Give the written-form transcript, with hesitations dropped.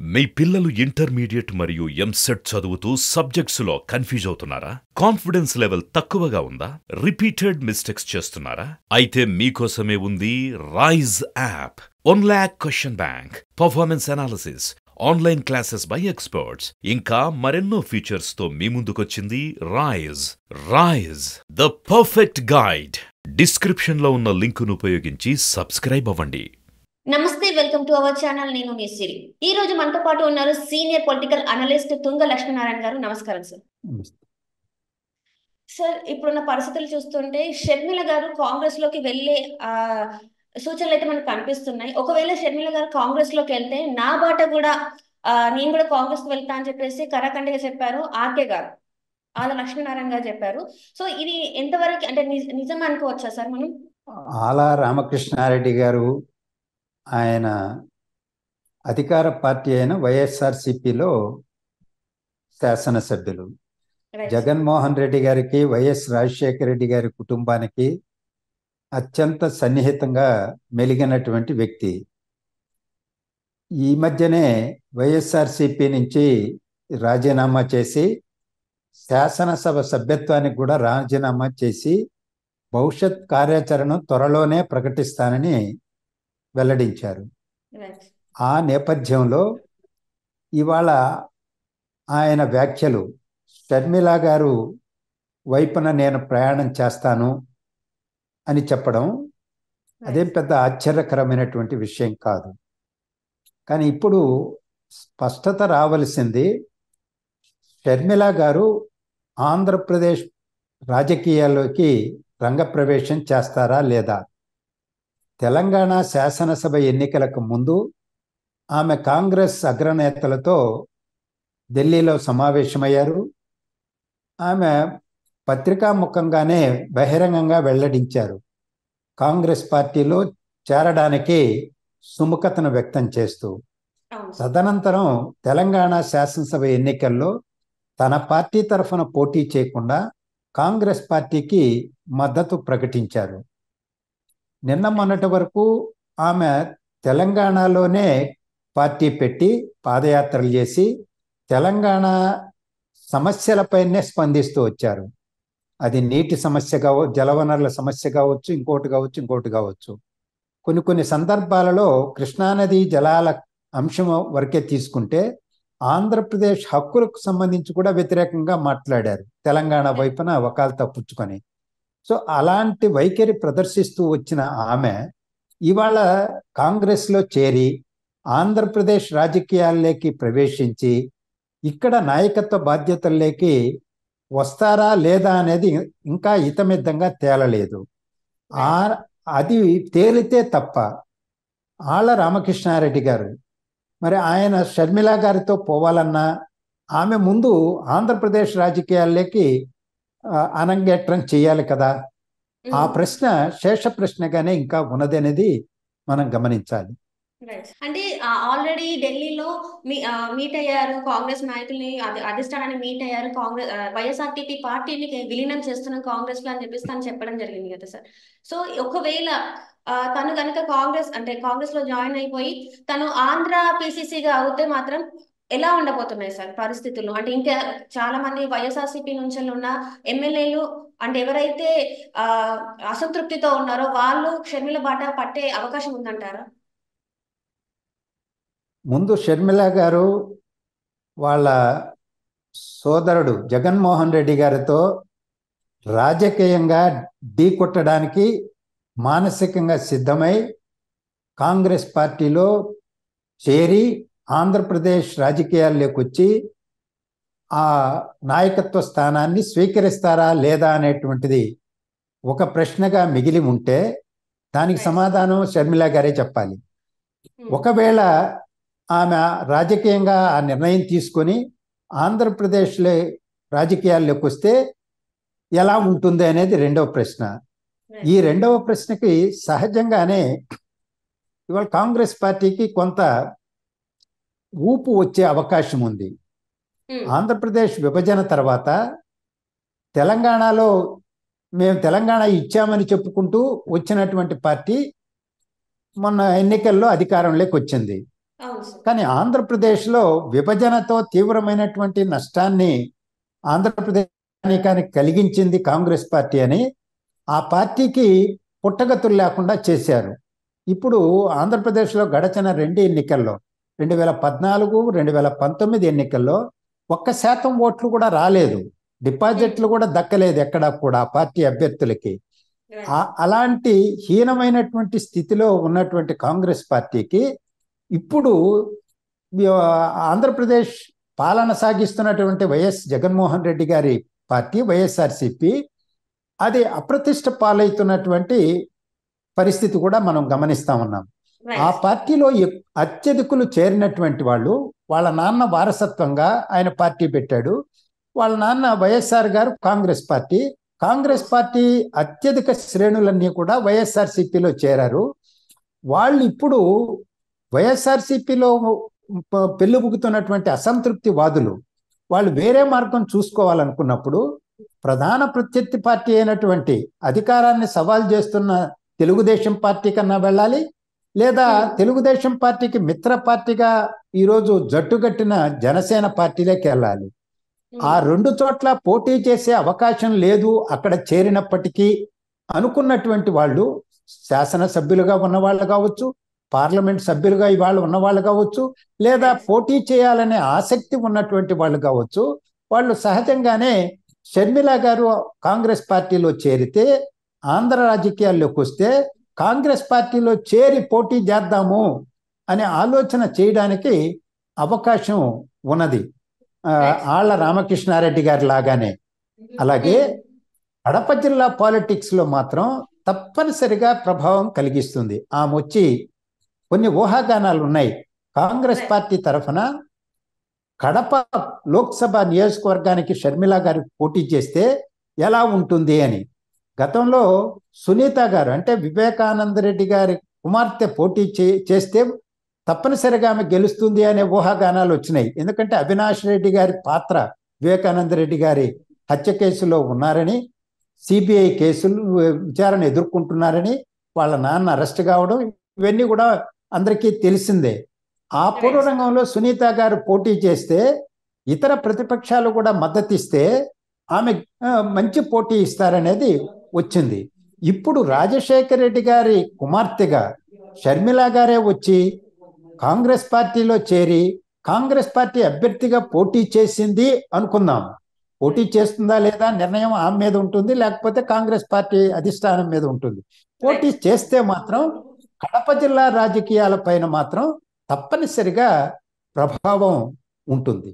మీ పిల్లలు ఇంటర్మీడియట్ మరియు ఎంసెట్ చదువుతూ సబ్జెక్ట్స్లో కన్ఫ్యూజ్ అవుతున్నారా? కాన్ఫిడెన్స్ లెవెల్ తక్కువగా ఉందా? రిపీటెడ్ మిస్టేక్స్ చేస్తున్నారా? అయితే మీకోసమే ఉంది Rise app. 1 lakh question bank, performance analysis, online classes by experts, ఇంకా మరెన్నో ఫీచర్స్ తో మీ ముందుకొచ్చింది Rise. Rise, the perfect guide. Description లో ఉన్న లింకును ఉపయోగించి సబ్స్క్రైబ్ అవ్వండి. నమస్తే, వెల్కమ్ టు అవర్ ఛానల్. నేను మీ సిరి. ఈ రోజు మనతో పాటు ఉన్నారు సీనియర్ పొలిటికల్ అనలిస్ట్ తుంగ లక్ష్మీనారాయణ గారు. నమస్కారం సార్. సార్, ఇప్పుడున్న పరిస్థితులు చూస్తుంటే షర్మిల గారు కాంగ్రెస్ లోకి వెళ్లే సూచనలు అయితే మనకు కనిపిస్తున్నాయి. ఒకవేళ షర్మిల గారు కాంగ్రెస్ లోకి వెళ్తే నా బాట కూడా నేను కూడా కాంగ్రెస్ కి వెళ్తా అని చెప్పేసి కరాఖండిగా చెప్పారు ఆర్కే గారు, ఆల లక్ష్మీనారాయణ గారు చెప్పారు. సో ఇది ఎంతవరకు అంటే నిజం అనుకోవచ్చా సార్ మనం? ఆల రామకృష్ణారెడ్డి గారు ఆయన అధికార పార్టీ అయిన వైఎస్ఆర్సిపిలో శాసనసభ్యులు. జగన్మోహన్ రెడ్డి గారికి, వైఎస్ రాజశేఖర రెడ్డి గారి కుటుంబానికి అత్యంత సన్నిహితంగా మెలిగినటువంటి వ్యక్తి. ఈ మధ్యనే వైఎస్ఆర్సిపి నుంచి రాజీనామా చేసి శాసనసభ సభ్యత్వానికి కూడా రాజీనామా చేసి భవిష్యత్ కార్యాచరణ త్వరలోనే ప్రకటిస్తానని వెల్లడించారు. ఆ నేపథ్యంలో ఇవాళ ఆయన వ్యాఖ్యలు షర్మిల గారు వైపున నేను ప్రయాణం చేస్తాను అని చెప్పడం అదేం పెద్ద ఆశ్చర్యకరమైనటువంటి విషయం కాదు. కానీ ఇప్పుడు స్పష్టత రావలసింది, షర్మిల గారు ఆంధ్రప్రదేశ్ రాజకీయాల్లోకి రంగప్రవేశం చేస్తారా లేదా? తెలంగాణ శాసనసభ ఎన్నికలకు ముందు ఆమె కాంగ్రెస్ అగ్రనేతలతో ఢిల్లీలో సమావేశమయ్యారు. ఆమె పత్రికాముఖంగానే బహిరంగంగా వెల్లడించారు కాంగ్రెస్ పార్టీలో చేరడానికి సుముఖతను వ్యక్తం చేస్తూ. తదనంతరం తెలంగాణ శాసనసభ ఎన్నికల్లో తన పార్టీ తరఫున పోటీ చేయకుండా కాంగ్రెస్ పార్టీకి మద్దతు ప్రకటించారు. నిన్న మొన్నటి వరకు ఆమె తెలంగాణలోనే పార్టీ పెట్టి పాదయాత్రలు చేసి తెలంగాణ సమస్యలపైనే స్పందిస్తూ వచ్చారు. అది నీటి సమస్య కావచ్చు, జలవనరుల సమస్య కావచ్చు, ఇంకోటి కావచ్చు. కొన్ని సందర్భాలలో కృష్ణానది జలాల అంశం వరకే తీసుకుంటే ఆంధ్రప్రదేశ్ హక్కులకు సంబంధించి కూడా వ్యతిరేకంగా మాట్లాడారు, తెలంగాణ వైపున వకాల్తా పుచ్చుకొని. సో అలాంటి వైఖరి ప్రదర్శిస్తూ వచ్చిన ఆమె ఇవాళ కాంగ్రెస్లో చేరి ఆంధ్రప్రదేశ్ రాజకీయాల్లోకి ప్రవేశించి ఇక్కడ నాయకత్వ బాధ్యతల్లోకి వస్తారా లేదా అనేది ఇంకా ఇతమిద్దంగా తేలలేదు. అది తేలితే తప్ప ఆళ్ళ రామకృష్ణారెడ్డి గారు మరి ఆయన షర్మిల గారితో పోవాలన్నా ఆమె ముందు ఆంధ్రప్రదేశ్ రాజకీయాల్లోకి అనంగేట్రం చేయాలి కదా. ఆ ప్రశ్న శేష ప్రశ్నగానే ఇంకా ఉన్నదనేది మనం గమనించాలి. అంటే ఆల్రెడీ ఢిల్లీలో మీట్ అయ్యారు, కాంగ్రెస్ నాయకుల్ని అధిష్టానాన్ని మీట్ అయ్యారు, కాంగ్రెస్ వైఎస్ఆర్టీపీ పార్టీని విలీనం చేస్తున్నాం కాంగ్రెస్ లో అని చెప్పేసి తను చెప్పడం జరిగింది కదా సార్. సో ఒకవేళ తను కనుక కాంగ్రెస్ లో జాయిన్ అయిపోయి తను ఆంధ్ర పిసిసిగా అవుతే మాత్రం ఎలా ఉండబోతున్నాయి సార్ పరిస్థితులు? అంటే ఇంకా చాలా మంది వైఎస్ఆర్సీపీ నుంచి ఉన్న ఎమ్మెల్యేలు అంటే ఎవరైతే అసంతృప్తితో ఉన్నారో వాళ్ళు షర్మిల బాట పట్టే అవకాశం ఉందంటారా? ముందు షర్మిల గారు వాళ్ళ సోదరుడు జగన్మోహన్ రెడ్డి గారితో రాజకీయంగా ఢీకొట్టడానికి మానసికంగా సిద్ధమై కాంగ్రెస్ పార్టీలో చేరి ఆంధ్రప్రదేశ్ రాజకీయాల్లోకి వచ్చి ఆ నాయకత్వ స్థానాన్ని స్వీకరిస్తారా లేదా అనేటువంటిది ఒక ప్రశ్నగా మిగిలి ఉంటే దానికి సమాధానం షర్మిల గారే చెప్పాలి. ఒకవేళ ఆమె రాజకీయంగా ఆ నిర్ణయం తీసుకొని ఆంధ్రప్రదేశ్లో రాజకీయాల్లోకి వస్తే ఎలా ఉంటుంది అనేది రెండవ ప్రశ్న. ఈ రెండవ ప్రశ్నకి సహజంగానే ఇవాళ కాంగ్రెస్ పార్టీకి కొంత ఊపు వచ్చే అవకాశం ఉంది. ఆంధ్రప్రదేశ్ విభజన తర్వాత తెలంగాణలో మేము తెలంగాణ ఇచ్చామని చెప్పుకుంటూ వచ్చినటువంటి పార్టీ మొన్న ఎన్నికల్లో అధికారంలోకి వచ్చింది. అవును సార్. కానీ ఆంధ్రప్రదేశ్లో విభజనతో తీవ్రమైనటువంటి నష్టాన్ని ఆంధ్రప్రదేశానికి కలిగించింది కాంగ్రెస్ పార్టీ అని ఆ పార్టీకి పుట్టగతులు లేకుండా చేశారు. ఇప్పుడు ఆంధ్రప్రదేశ్లో గడచిన 2 ఎన్నికల్లో 2014, 2019 ఎన్నికల్లో 1% ఓట్లు కూడా రాలేదు. డిపాజిట్లు కూడా దక్కలేదు ఎక్కడా కూడా పార్టీ అభ్యర్థులకి. అలాంటి హీనమైనటువంటి స్థితిలో ఉన్నటువంటి కాంగ్రెస్ పార్టీకి ఇప్పుడు ఆంధ్రప్రదేశ్ పాలన సాగిస్తున్నటువంటి వైఎస్ జగన్మోహన్ రెడ్డి గారి పార్టీ వైఎస్ఆర్సిపి అది అప్రతిష్ట పాలవుతున్నటువంటి పరిస్థితి కూడా మనం గమనిస్తా ఉన్నాం. ఆ పార్టీలో అత్యధికులు చేరినటువంటి వాళ్ళు, వాళ్ళ నాన్న వారసత్వంగా ఆయన పార్టీ పెట్టాడు. వాళ్ళ నాన్న వైఎస్ఆర్ గారు కాంగ్రెస్ పార్టీ అత్యధిక శ్రేణులన్నీ కూడా వైఎస్ఆర్సిపిలో చేరారు. వాళ్ళు ఇప్పుడు వైఎస్ఆర్సిపిలో పెళ్ళుబుకుతున్నటువంటి అసంతృప్తి వాదులు వాళ్ళు వేరే మార్గం చూసుకోవాలనుకున్నప్పుడు ప్రధాన ప్రత్యర్థి పార్టీ అయినటువంటి అధికారాన్ని సవాల్ చేస్తున్న తెలుగుదేశం పార్టీ కన్నా వెళ్ళాలి, లేదా తెలుగుదేశం పార్టీకి మిత్ర పార్టీగా ఈరోజు జట్టుగట్టిన జనసేన పార్టీలోకి వెళ్ళాలి. ఆ 2 చోట్ల పోటీ చేసే అవకాశం లేదు అక్కడ చేరినప్పటికీ అనుకున్నటువంటి వాళ్ళు శాసనసభ్యులుగా ఉన్నవాళ్ళు కావచ్చు, పార్లమెంట్ సభ్యులుగా ఇవాళ ఉన్నవాళ్ళు కావచ్చు, లేదా పోటీ చేయాలనే ఆసక్తి ఉన్నటువంటి వాళ్ళు కావచ్చు, వాళ్ళు సహజంగానే షర్మిల గారు కాంగ్రెస్ పార్టీలో చేరితే ఆంధ్ర రాజకీయాల్లోకి వస్తే కాంగ్రెస్ పార్టీలో చేరి పోటీ చేద్దాము అనే ఆలోచన చేయడానికి అవకాశం ఉన్నది. ఆళ్ల రామకృష్ణారెడ్డి గారి లాగానే. అలాగే కడప జిల్లా పాలిటిక్స్లో మాత్రం తప్పనిసరిగా ప్రభావం కలిగిస్తుంది. ఆమె వచ్చి కొన్ని ఊహాగానాలు ఉన్నాయి. కాంగ్రెస్ పార్టీ తరఫున కడప లోక్సభ నియోజకవర్గానికి షర్మిల గారు పోటీ చేస్తే ఎలా ఉంటుంది అని. గతంలో సునీత గారు అంటే వివేకానంద రెడ్డి గారి కుమార్తె పోటీ చేస్తే తప్పనిసరిగా ఆమె గెలుస్తుంది అనే ఊహాగానాలు వచ్చినాయి. ఎందుకంటే అవినాష్ రెడ్డి గారి పాత్ర వివేకానంద రెడ్డి గారి హత్య కేసులో ఉన్నారని, సిబిఐ కేసులు విచారణ ఎదుర్కొంటున్నారని, వాళ్ళ నాన్న అరెస్ట్ కావడం ఇవన్నీ కూడా అందరికీ తెలిసిందే. ఆ పూర్వరంగంలో సునీత గారు పోటీ చేస్తే ఇతర ప్రతిపక్షాలు కూడా మద్దతిస్తే ఆమె మంచి పోటీ ఇస్తారనేది వచ్చింది. ఇప్పుడు రాజశేఖర రెడ్డి గారి కుమార్తెగా షర్మిల గారే వచ్చి కాంగ్రెస్ పార్టీలో చేరి కాంగ్రెస్ పార్టీ అభ్యర్థిగా పోటీ చేసింది అనుకుందాం. పోటీ చేస్తుందా లేదా నిర్ణయం ఆమె మీద ఉంటుంది, లేకపోతే కాంగ్రెస్ పార్టీ అధిష్టానం మీద ఉంటుంది. పోటీ చేస్తే మాత్రం కడప జిల్లా రాజకీయాల పైన మాత్రం తప్పనిసరిగా ప్రభావం ఉంటుంది.